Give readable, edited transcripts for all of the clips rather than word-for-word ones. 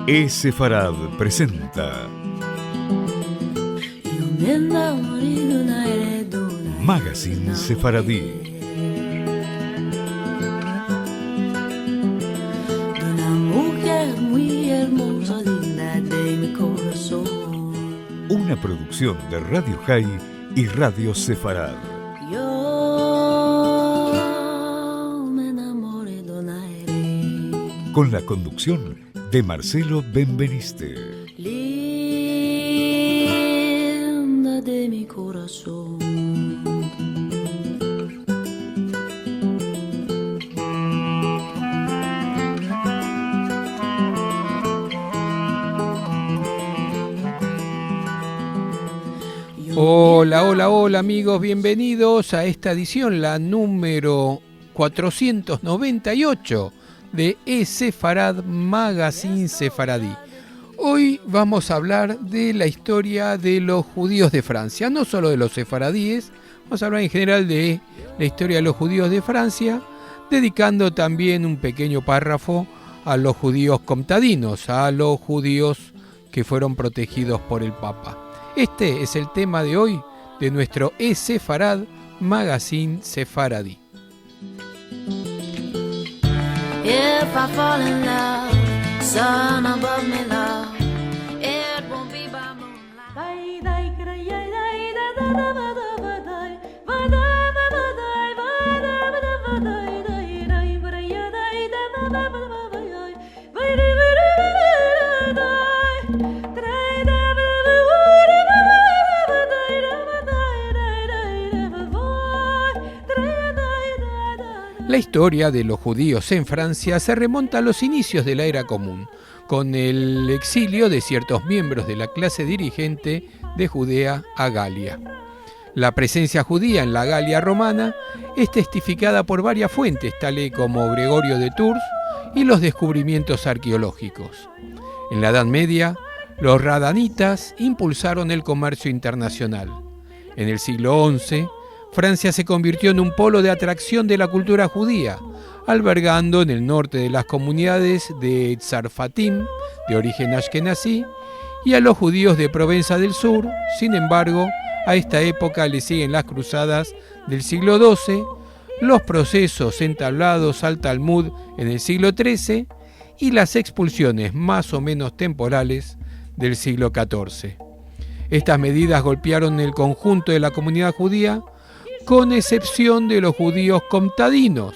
Sefarad presenta Magazine Sefaradí. Una producción de Radio High y Radio Sefarad. Con la conducción de Marcelo Benveniste. Linda de mi corazón. Hola amigos, bienvenidos a esta edición, la número 498 de Sefarad Magazine Sefaradí. Hoy vamos a hablar de la historia de los judíos de Francia, no solo de los sefaradíes, vamos a hablar en general de la historia de los judíos de Francia, dedicando también un pequeño párrafo a los judíos comtadinos, a los judíos que fueron protegidos por el Papa. Este es el tema de hoy de nuestro Sefarad Magazine Sefaradí. If I fall in love, sun above me love, it won't be by moonlight. La historia de los judíos en Francia se remonta a los inicios de la era común, con el exilio de ciertos miembros de la clase dirigente de Judea a Galia. La presencia judía en la Galia romana es testificada por varias fuentes, tales como Gregorio de Tours y los descubrimientos arqueológicos. En la Edad Media, los radanitas impulsaron el comercio internacional. En el siglo XI, Francia se convirtió en un polo de atracción de la cultura judía, albergando en el norte de las comunidades de Tzarfatim, de origen ashkenazí, y a los judíos de Provenza del Sur. Sin embargo, a esta época le siguen las cruzadas del siglo XII, los procesos entablados al Talmud en el siglo XIII y las expulsiones más o menos temporales del siglo XIV. Estas medidas golpearon el conjunto de la comunidad judía, con excepción de los judíos comtadinos,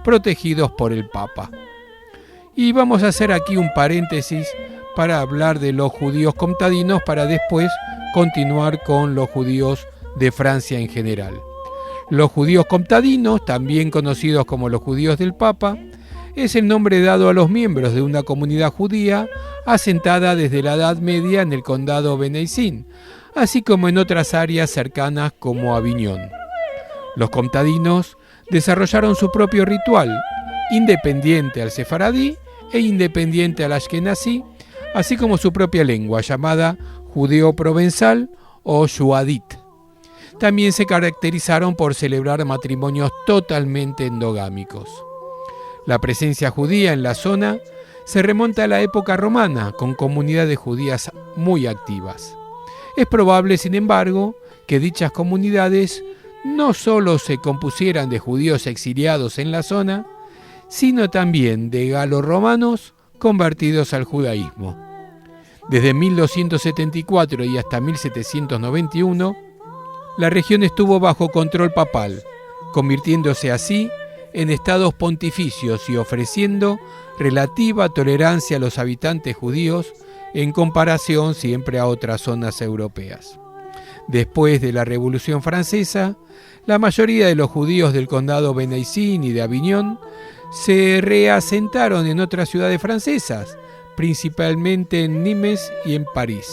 protegidos por el Papa. Y vamos a hacer aquí un paréntesis para hablar de los judíos comtadinos, para después continuar con los judíos de Francia en general. Los judíos comtadinos, también conocidos como los judíos del Papa, es el nombre dado a los miembros de una comunidad judía asentada desde la Edad Media en el condado Beneisín, así como en otras áreas cercanas como Aviñón. Los comtadinos desarrollaron su propio ritual, independiente al sefaradí e independiente al ashkenazí, así como su propia lengua, llamada judeo-provenzal o shuadit. También se caracterizaron por celebrar matrimonios totalmente endogámicos. La presencia judía en la zona se remonta a la época romana, con comunidades judías muy activas. Es probable, sin embargo, que dichas comunidades no solo se compusieran de judíos exiliados en la zona, sino también de galo-romanos convertidos al judaísmo. Desde 1274 y hasta 1791, la región estuvo bajo control papal, convirtiéndose así en estados pontificios y ofreciendo relativa tolerancia a los habitantes judíos en comparación siempre a otras zonas europeas. Después de la Revolución Francesa, la mayoría de los judíos del condado Beneisín y de Aviñón se reasentaron en otras ciudades francesas, principalmente en Nimes y en París.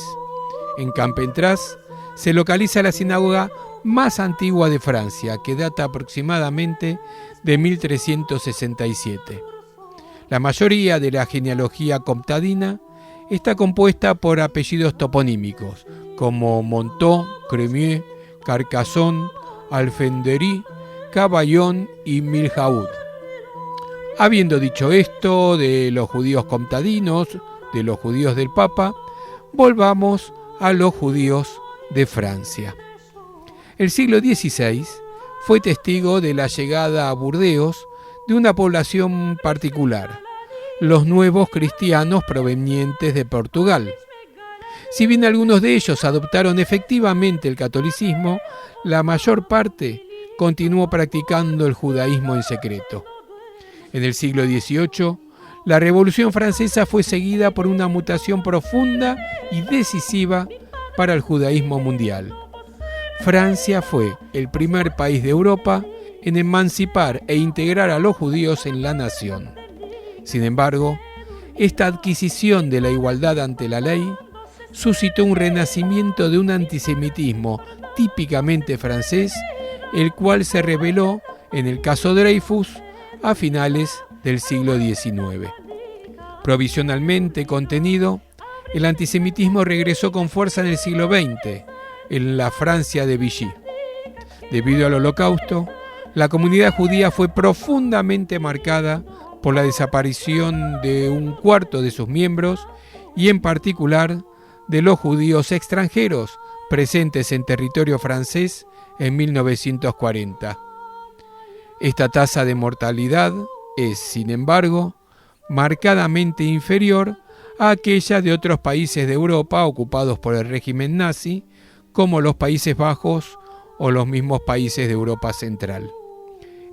En Campentras se localiza la sinagoga más antigua de Francia, que data aproximadamente de 1367. La mayoría de la genealogía comtadina está compuesta por apellidos toponímicos, como Montaut, Crémieux, Carcassonne, Alfenderí, Caballón y Milhaud. Habiendo dicho esto de los judíos comtadinos, de los judíos del Papa, volvamos a los judíos de Francia. El siglo XVI fue testigo de la llegada a Burdeos de una población particular, los nuevos cristianos provenientes de Portugal. Si bien algunos de ellos adoptaron efectivamente el catolicismo, la mayor parte continuó practicando el judaísmo en secreto. En el siglo XVIII, la Revolución Francesa fue seguida por una mutación profunda y decisiva para el judaísmo mundial. Francia fue el primer país de Europa en emancipar e integrar a los judíos en la nación. Sin embargo, esta adquisición de la igualdad ante la ley suscitó un renacimiento de un antisemitismo típicamente francés, el cual se reveló en el caso Dreyfus a finales del siglo XIX. Provisionalmente contenido, el antisemitismo regresó con fuerza en el siglo XX, en la Francia de Vichy. Debido al Holocausto, la comunidad judía fue profundamente marcada por la desaparición de un cuarto de sus miembros y en particular de los judíos extranjeros presentes en territorio francés en 1940. Esta tasa de mortalidad es, sin embargo, marcadamente inferior a aquella de otros países de Europa ocupados por el régimen nazi, como los Países Bajos o los mismos países de Europa Central.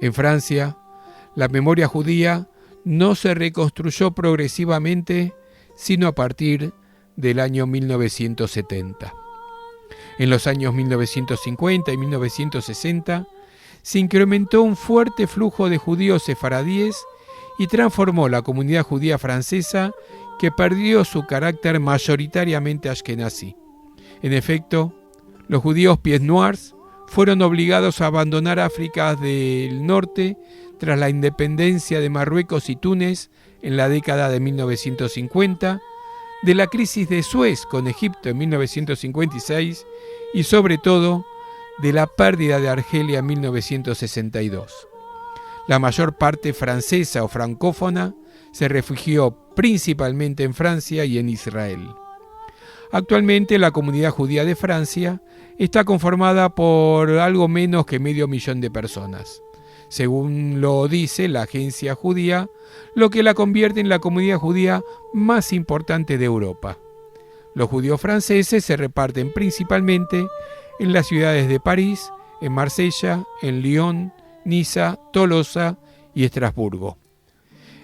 En Francia, la memoria judía no se reconstruyó progresivamente, sino a partir del año 1970. En los años 1950 y 1960 se incrementó un fuerte flujo de judíos sefaradíes y transformó la comunidad judía francesa, que perdió su carácter mayoritariamente ashkenazí. En efecto, los judíos pieds noirs fueron obligados a abandonar África del Norte tras la independencia de Marruecos y Túnez en la década de 1950, de la crisis de Suez con Egipto en 1956 y sobre todo de la pérdida de Argelia en 1962. La mayor parte francesa o francófona se refugió principalmente en Francia y en Israel. Actualmente la comunidad judía de Francia está conformada por algo menos que 500.000 de personas, según lo dice la agencia judía, lo que la convierte en la comunidad judía más importante de Europa. Los judíos franceses se reparten principalmente en las ciudades de París, en Marsella, en Lyon, Niza, Tolosa y Estrasburgo.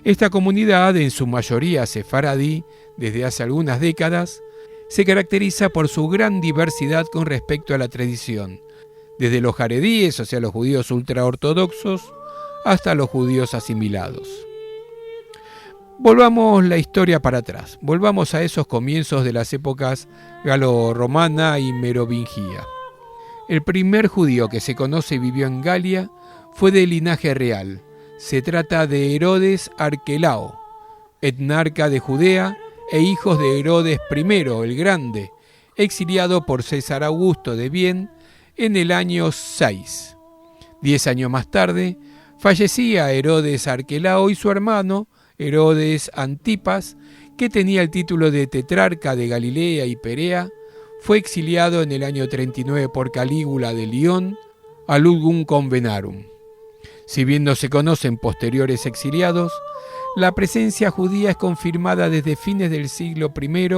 Esta comunidad, en su mayoría sefaradí, desde hace algunas décadas, se caracteriza por su gran diversidad con respecto a la tradición, desde los jaredíes, o sea, los judíos ultraortodoxos, hasta los judíos asimilados. Volvamos la historia para atrás, volvamos a esos comienzos de las épocas galo-romana y merovingia. El primer judío que se conoce vivió en Galia fue de linaje real. Se trata de Herodes Arquelao, etnarca de Judea e hijo de Herodes I el Grande, exiliado por César Augusto de Vienne en el año 6. 10 años más tarde, fallecía Herodes Arquelao y su hermano, Herodes Antipas, que tenía el título de tetrarca de Galilea y Perea, fue exiliado en el año 39 por Calígula de Lyon a Ludgum Convenarum. Si bien no se conocen posteriores exiliados, la presencia judía es confirmada desde fines del siglo I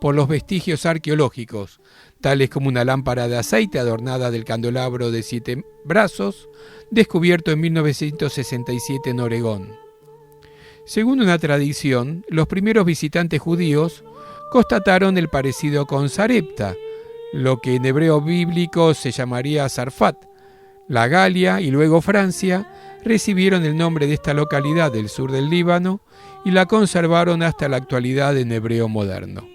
por los vestigios arqueológicos, tales como una lámpara de aceite adornada del candelabro de 7 brazos, descubierto en 1967 en Oregón. Según una tradición, los primeros visitantes judíos constataron el parecido con Sarepta, lo que en hebreo bíblico se llamaría Sarfat. La Galia y luego Francia recibieron el nombre de esta localidad del sur del Líbano y la conservaron hasta la actualidad en hebreo moderno.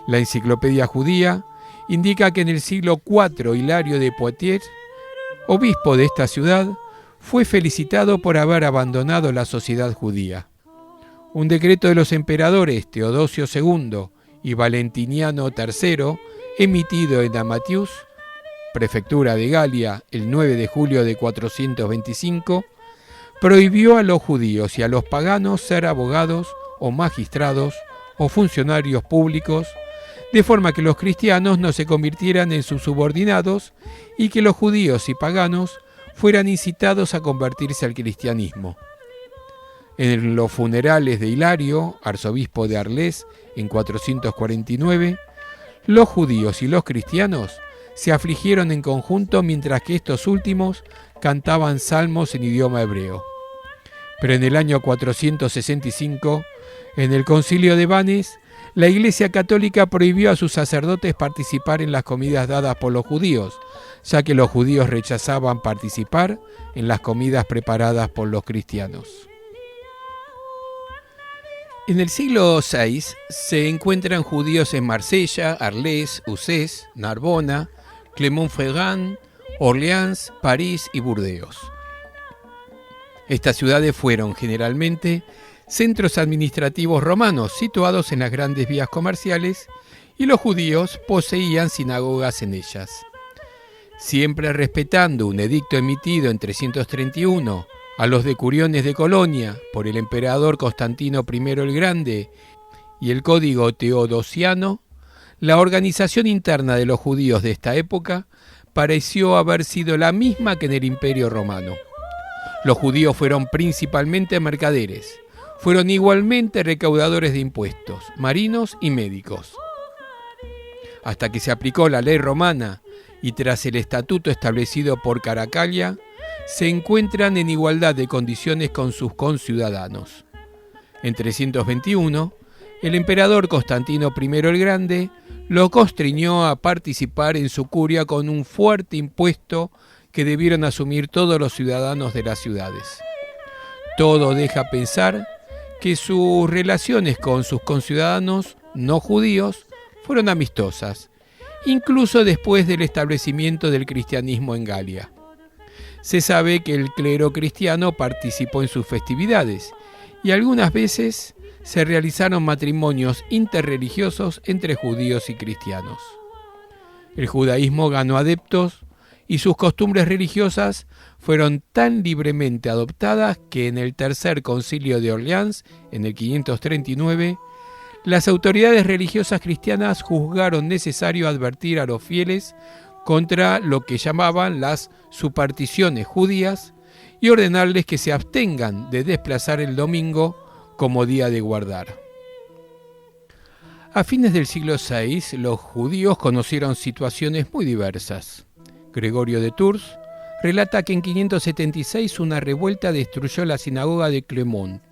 La enciclopedia judía indica que en el siglo IV Hilario de Poitiers, obispo de esta ciudad, fue felicitado por haber abandonado la sociedad judía. Un decreto de los emperadores Teodosio II y Valentiniano III, emitido en Amatius, prefectura de Galia, el 9 de julio de 425, prohibió a los judíos y a los paganos ser abogados o magistrados o funcionarios públicos, de forma que los cristianos no se convirtieran en sus subordinados y que los judíos y paganos fueran incitados a convertirse al cristianismo. En los funerales de Hilario, arzobispo de Arles, en 449, los judíos y los cristianos se afligieron en conjunto mientras que estos últimos cantaban salmos en idioma hebreo. Pero en el año 465, en el concilio de Vannes, la Iglesia Católica prohibió a sus sacerdotes participar en las comidas dadas por los judíos, ya que los judíos rechazaban participar en las comidas preparadas por los cristianos. En el siglo VI se encuentran judíos en Marsella, Arles, Uzès, Narbona, Clermont-Ferrand, Orleans, París y Burdeos. Estas ciudades fueron generalmente centros administrativos romanos situados en las grandes vías comerciales y los judíos poseían sinagogas en ellas. Siempre respetando un edicto emitido en 331 a los decuriones de Colonia por el emperador Constantino I el Grande y el Código Teodosiano, la organización interna de los judíos de esta época pareció haber sido la misma que en el Imperio Romano. Los judíos fueron principalmente mercaderes, fueron igualmente recaudadores de impuestos, marinos y médicos. Hasta que se aplicó la ley romana y tras el estatuto establecido por Caracalia, se encuentran en igualdad de condiciones con sus conciudadanos. En 321, el emperador Constantino I el Grande lo constriñó a participar en su curia con un fuerte impuesto que debieron asumir todos los ciudadanos de las ciudades. Todo deja pensar que sus relaciones con sus conciudadanos no judíos fueron amistosas, incluso después del establecimiento del cristianismo en Galia. Se sabe que el clero cristiano participó en sus festividades y algunas veces se realizaron matrimonios interreligiosos entre judíos y cristianos. El judaísmo ganó adeptos y sus costumbres religiosas fueron tan libremente adoptadas que en el Tercer Concilio de Orleans, en el 539, las autoridades religiosas cristianas juzgaron necesario advertir a los fieles contra lo que llamaban las supersticiones judías y ordenarles que se abstengan de desplazar el domingo como día de guardar. A fines del siglo VI, los judíos conocieron situaciones muy diversas. Gregorio de Tours relata que en 576 una revuelta destruyó la sinagoga de Clermont,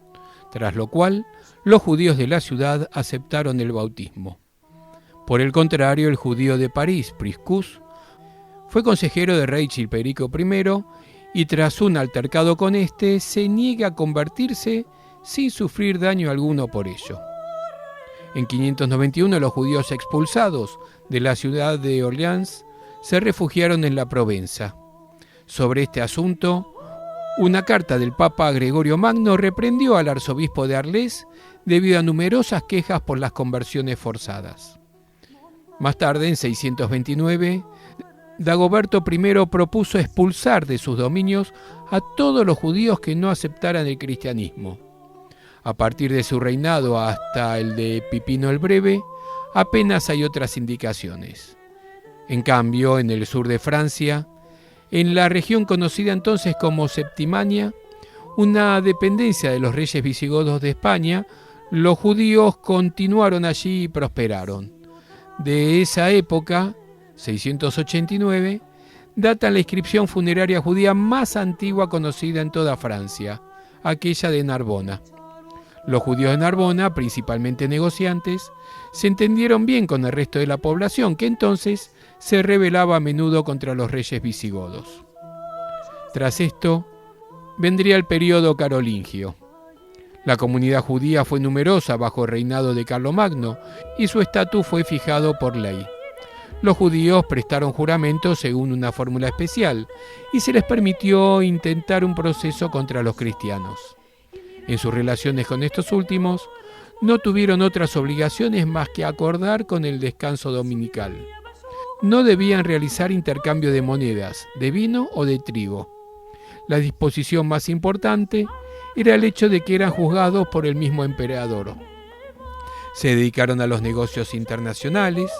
tras lo cual los judíos de la ciudad aceptaron el bautismo. Por el contrario, el judío de París, Priscus, fue consejero de rey Chilperico I y tras un altercado con este, se niega a convertirse sin sufrir daño alguno por ello. En 591 los judíos expulsados de la ciudad de Orleans se refugiaron en la Provenza. Sobre este asunto, una carta del Papa Gregorio Magno reprendió al arzobispo de Arles debido a numerosas quejas por las conversiones forzadas. Más tarde, en 629, Dagoberto I propuso expulsar de sus dominios a todos los judíos que no aceptaran el cristianismo. A partir de su reinado hasta el de Pipino el Breve, apenas hay otras indicaciones. En cambio, en el sur de Francia, en la región conocida entonces como Septimania, una dependencia de los reyes visigodos de España, los judíos continuaron allí y prosperaron. De esa época, 689, data la inscripción funeraria judía más antigua conocida en toda Francia, aquella de Narbona. Los judíos de Narbona, principalmente negociantes, se entendieron bien con el resto de la población, que entonces se rebelaba a menudo contra los reyes visigodos. Tras esto, vendría el período carolingio. La comunidad judía fue numerosa bajo el reinado de Carlomagno y su estatus fue fijado por ley. Los judíos prestaron juramento según una fórmula especial y se les permitió intentar un proceso contra los cristianos. En sus relaciones con estos últimos, no tuvieron otras obligaciones más que acordar con el descanso dominical. No debían realizar intercambio de monedas, de vino o de trigo. La disposición más importante era el hecho de que eran juzgados por el mismo emperador. Se dedicaron a los negocios internacionales.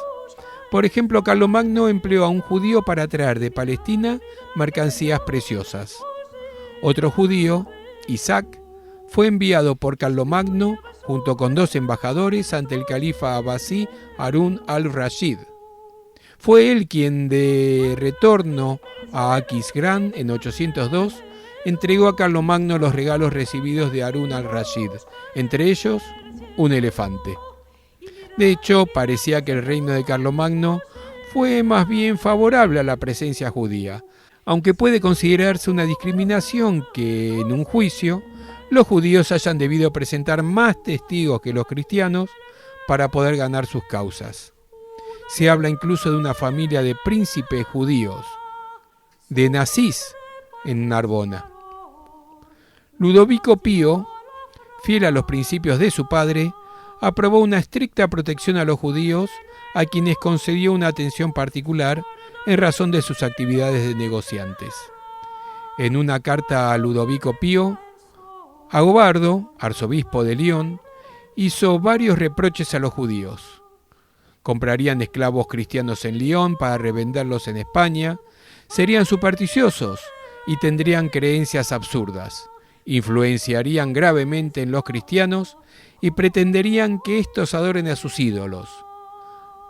Por ejemplo, Carlomagno empleó a un judío para traer de Palestina mercancías preciosas. Otro judío, Isaac, fue enviado por Carlomagno junto con 2 embajadores ante el califa abasí Harún al-Rashid. Fue él quien, de retorno a Aquisgrán en 802, entregó a Carlomagno los regalos recibidos de Harún al-Rashid, entre ellos un elefante. De hecho, parecía que el reino de Carlomagno fue más bien favorable a la presencia judía, aunque puede considerarse una discriminación que en un juicio los judíos hayan debido presentar más testigos que los cristianos para poder ganar sus causas. Se habla incluso de una familia de príncipes judíos, de Nasís, en Narbona. Ludovico Pío, fiel a los principios de su padre, aprobó una estricta protección a los judíos, a quienes concedió una atención particular en razón de sus actividades de negociantes. En una carta a Ludovico Pío, Agobardo, arzobispo de Lyon, hizo varios reproches a los judíos. Comprarían esclavos cristianos en Lyon para revenderlos en España, serían supersticiosos y tendrían creencias absurdas, influenciarían gravemente en los cristianos y pretenderían que éstos adoren a sus ídolos.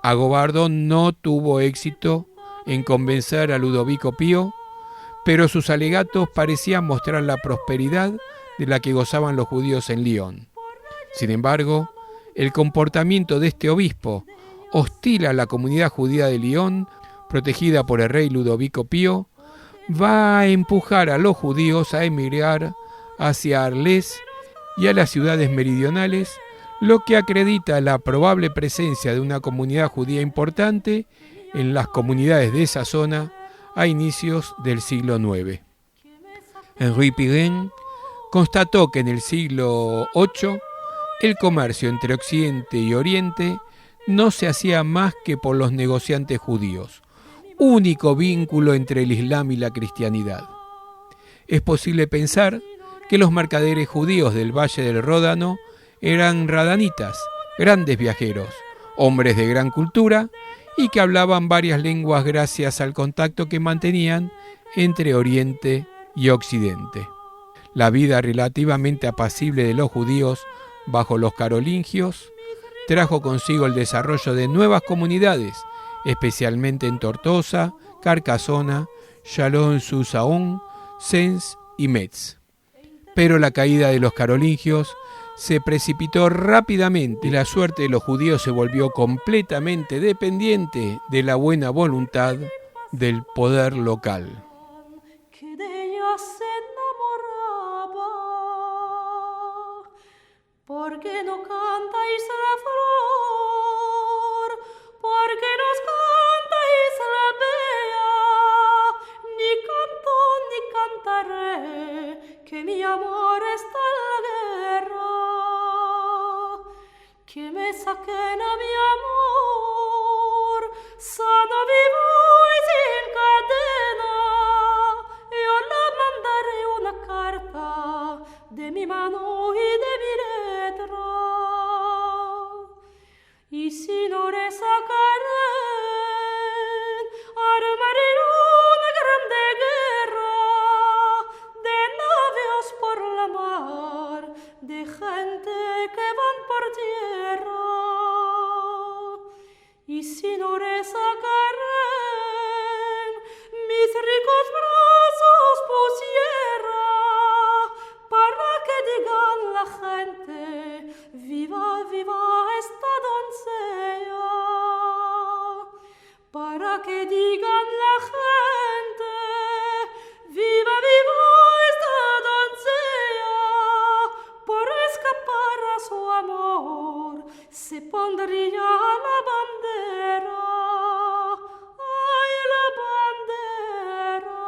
Agobardo no tuvo éxito en convencer a Ludovico Pío, pero sus alegatos parecían mostrar la prosperidad de la que gozaban los judíos en Lyon. Sin embargo, el comportamiento de este obispo, hostil a la comunidad judía de Lyon, protegida por el rey Ludovico Pío, va a empujar a los judíos a emigrar hacia Arles y a las ciudades meridionales, lo que acredita la probable presencia de una comunidad judía importante en las comunidades de esa zona a inicios del siglo IX. Henri Pirén constató que en el siglo VIII el comercio entre Occidente y Oriente no se hacía más que por los negociantes judíos, único vínculo entre el Islam y la cristianidad. Es posible pensar que los mercaderes judíos del Valle del Ródano eran radanitas, grandes viajeros, hombres de gran cultura y que hablaban varias lenguas gracias al contacto que mantenían entre Oriente y Occidente. La vida relativamente apacible de los judíos bajo los carolingios trajo consigo el desarrollo de nuevas comunidades, especialmente en Tortosa, Carcassona, Chalon-sur-Saône, Sens y Metz. Pero la caída de los carolingios se precipitó rápidamente y la suerte de los judíos se volvió completamente dependiente de la buena voluntad del poder local. ¿Por qué no cantáis la flor? ¿Por qué nos cantáis la bella? Ni canto ni cantaré, que mi amor está en la guerra. Que me saquen a mi amor, sano vivo y sin cadena. Yo le mandaré una carta de mi mano y de mi letra. Y si no le sacaré, armaré una grande guerra de navíos por la mar, de gente que van por tierra. Y si no le sacaré, mis ricos brazos pusiera para que digan la gente, viva, viva esta doncella. Para que digan la gente, viva, viva esta doncella. Por escapar a su amor, se pondría la bandera. Ay, la bandera.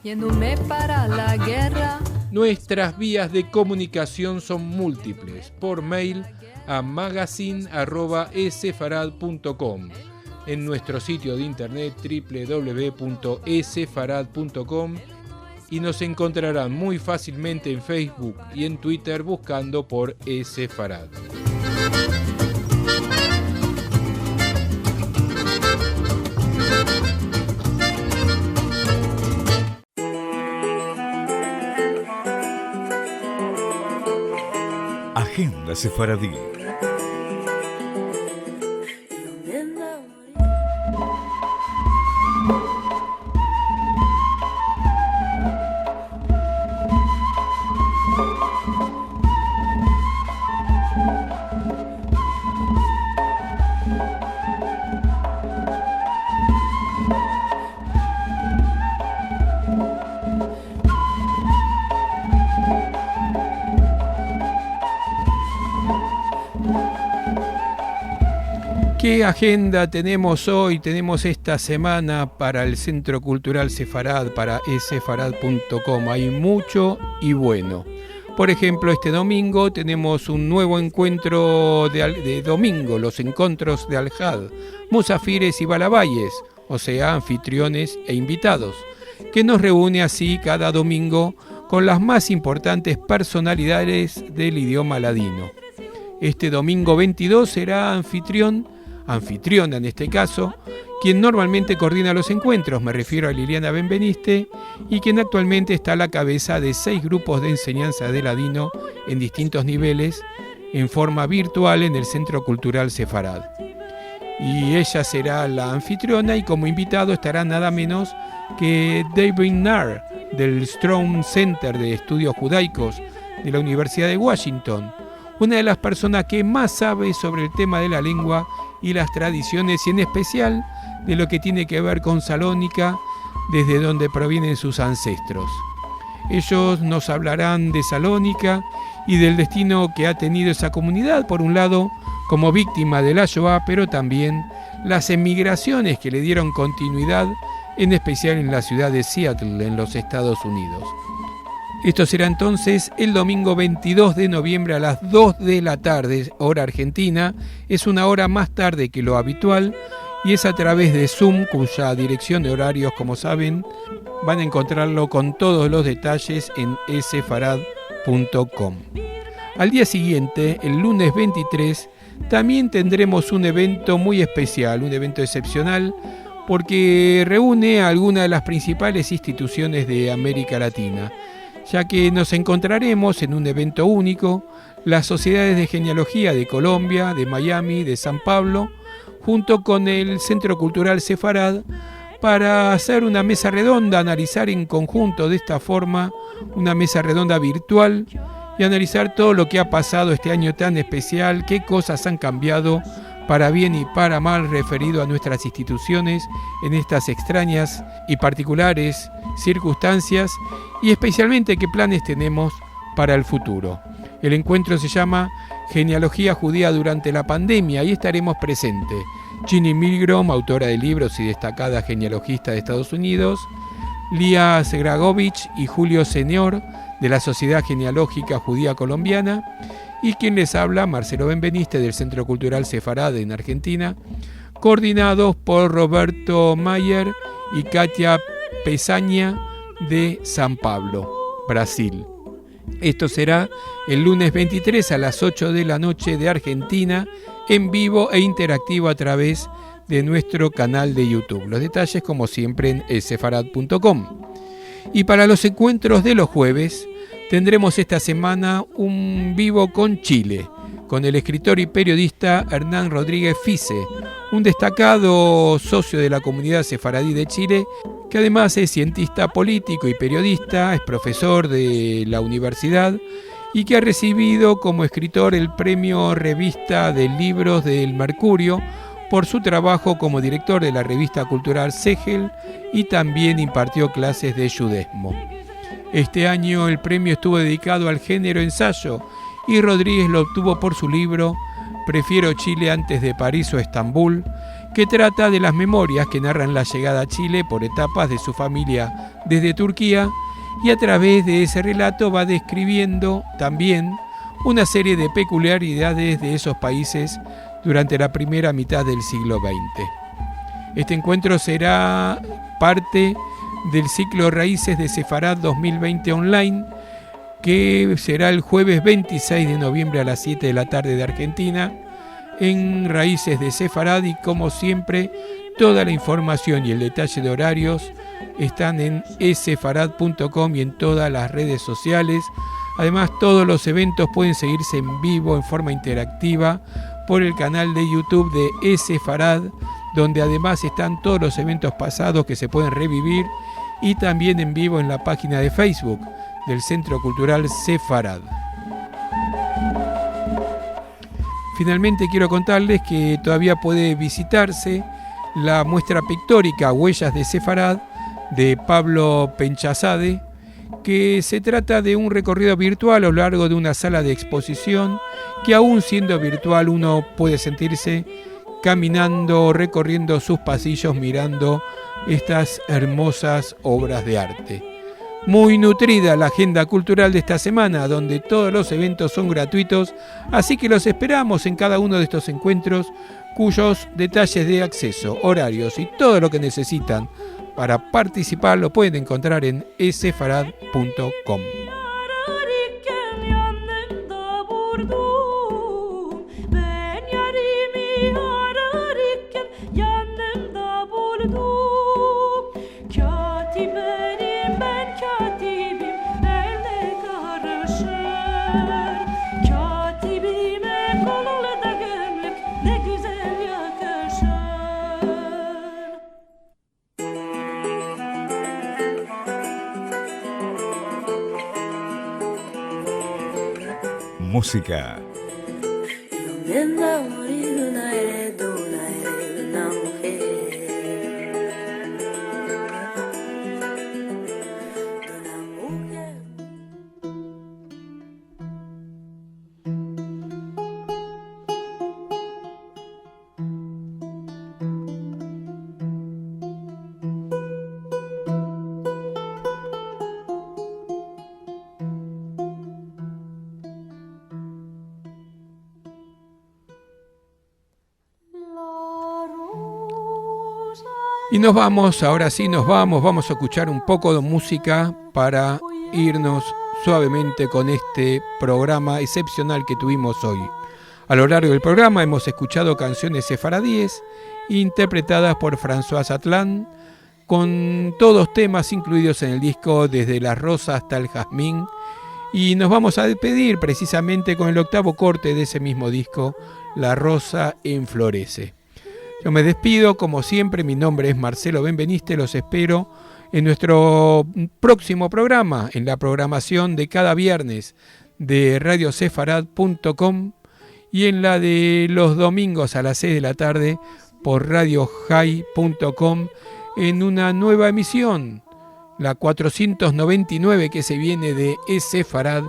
Yéndome para la guerra. Nuestras vías de comunicación son múltiples. Por mail a magazine@esefarad.com, en nuestro sitio de internet www.esefarad.com y nos encontrarán muy fácilmente en Facebook y en Twitter buscando por Sefarad. Agenda Sefaradí. ¿Qué agenda tenemos hoy? Tenemos esta semana para el Centro Cultural Sefarad, para esefarad.com. Hay mucho y bueno. Por ejemplo, este domingo tenemos un nuevo encuentro de domingo, los encuentros de Al-Had, Musafires y Balabayes, o sea, anfitriones e invitados, que nos reúne así cada domingo con las más importantes personalidades del idioma ladino. Este domingo 22 será anfitriona en este caso, quien normalmente coordina los encuentros, me refiero a Liliana Benveniste, y quien actualmente está a la cabeza de 6 grupos de enseñanza de ladino en distintos niveles, en forma virtual en el Centro Cultural Sefarad. Y ella será la anfitriona y como invitado estará nada menos que David Nahr, del Strong Center de Estudios Judaicos de la Universidad de Washington, una de las personas que más sabe sobre el tema de la lengua y las tradiciones, y en especial de lo que tiene que ver con Salónica, desde donde provienen sus ancestros. Ellos nos hablarán de Salónica y del destino que ha tenido esa comunidad, por un lado, como víctima de la Shoah, pero también las emigraciones que le dieron continuidad, en especial en la ciudad de Seattle, en los Estados Unidos. Esto será entonces el domingo 22 de noviembre a las 2 de la tarde, hora argentina. Es una hora más tarde que lo habitual y es a través de Zoom, cuya dirección de horarios, como saben, van a encontrarlo con todos los detalles en esefarad.com. Al día siguiente, el lunes 23, también tendremos un evento muy especial, un evento excepcional, porque reúne a algunas de las principales instituciones de América Latina, ya que nos encontraremos en un evento único, las sociedades de genealogía de Colombia, de Miami, de San Pablo, junto con el Centro Cultural Sefarad, para hacer una mesa redonda, analizar en conjunto de esta forma, una mesa redonda virtual, y analizar todo lo que ha pasado este año tan especial, qué cosas han cambiado para bien y para mal referido a nuestras instituciones en estas extrañas y particulares circunstancias, y especialmente qué planes tenemos para el futuro. El encuentro se llama Genealogía Judía durante la pandemia y estaremos presentes Ginny Milgrom, autora de libros y destacada genealogista de Estados Unidos, Lía Segragovich y Julio Senior de la Sociedad Genealógica Judía Colombiana, y quien les habla, Marcelo Benveniste del Centro Cultural Sefarad en Argentina, coordinados por Roberto Mayer y Katia Pesaña de San Pablo, Brasil. Esto será el lunes 23 a las 8 de la noche de Argentina, en vivo e interactivo a través de nuestro canal de YouTube. Los detalles, como siempre, en esefarad.com. Y para los encuentros de los jueves, tendremos esta semana un vivo con Chile, con el escritor y periodista Hernán Rodríguez Fice, un destacado socio de la comunidad sefaradí de Chile, que además es cientista político y periodista, es profesor de la universidad y que ha recibido como escritor el premio Revista de Libros del Mercurio por su trabajo como director de la revista cultural Segel, y también impartió clases de judesmo. Este año el premio estuvo dedicado al género ensayo y Rodríguez lo obtuvo por su libro Prefiero Chile antes de París o Estambul, que trata de las memorias que narran la llegada a Chile por etapas de su familia desde Turquía, y a través de ese relato va describiendo también una serie de peculiaridades de esos países durante la primera mitad del siglo XX. Este encuentro será parte del ciclo Raíces de Sefarad 2020 online, que será el jueves 26 de noviembre a las 7 de la tarde de Argentina, en Raíces de Sefarad. Y como siempre, toda la información y el detalle de horarios están en esefarad.com y en todas las redes sociales. Además, todos los eventos pueden seguirse en vivo, en forma interactiva, por el canal de YouTube de Esefarad, donde además están todos los eventos pasados que se pueden revivir, y también en vivo en la página de Facebook del Centro Cultural Sefarad. Finalmente quiero contarles que todavía puede visitarse la muestra pictórica Huellas de Sefarad de Pablo Penchazade, que se trata de un recorrido virtual a lo largo de una sala de exposición que, aún siendo virtual, uno puede sentirse caminando, recorriendo sus pasillos, mirando estas hermosas obras de arte. Muy nutrida la agenda cultural de esta semana, donde todos los eventos son gratuitos, así que los esperamos en cada uno de estos encuentros, cuyos detalles de acceso, horarios y todo lo que necesitan para participar lo pueden encontrar en esefarad.com. Música. Me enamoré de una mujer. Y nos vamos, ahora sí nos vamos a escuchar un poco de música para irnos suavemente con este programa excepcional que tuvimos hoy. A lo largo del programa hemos escuchado canciones sefaradíes interpretadas por François Atlán, con todos temas incluidos en el disco Desde la Rosa hasta el Jazmín, y nos vamos a despedir precisamente con el octavo corte de ese mismo disco, La Rosa Enflorece. Yo me despido, como siempre, mi nombre es Marcelo Benveniste, los espero en nuestro próximo programa, en la programación de cada viernes de radiosefarad.com y en la de los domingos a las 6 de la tarde por radiohai.com en una nueva emisión, la 499 que se viene de Esefarad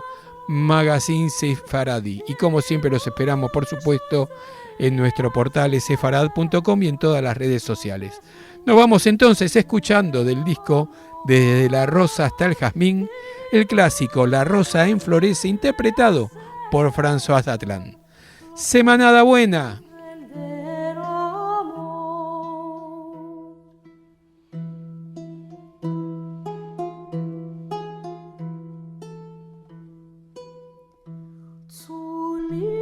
Magazine Sefaradi. Y como siempre los esperamos, por supuesto, en nuestro portal esefarad.com y en todas las redes sociales. Nos vamos entonces escuchando del disco Desde la Rosa hasta el Jazmín, el clásico La Rosa Enflorece, interpretado por François Atlán. Semanada buena. Zu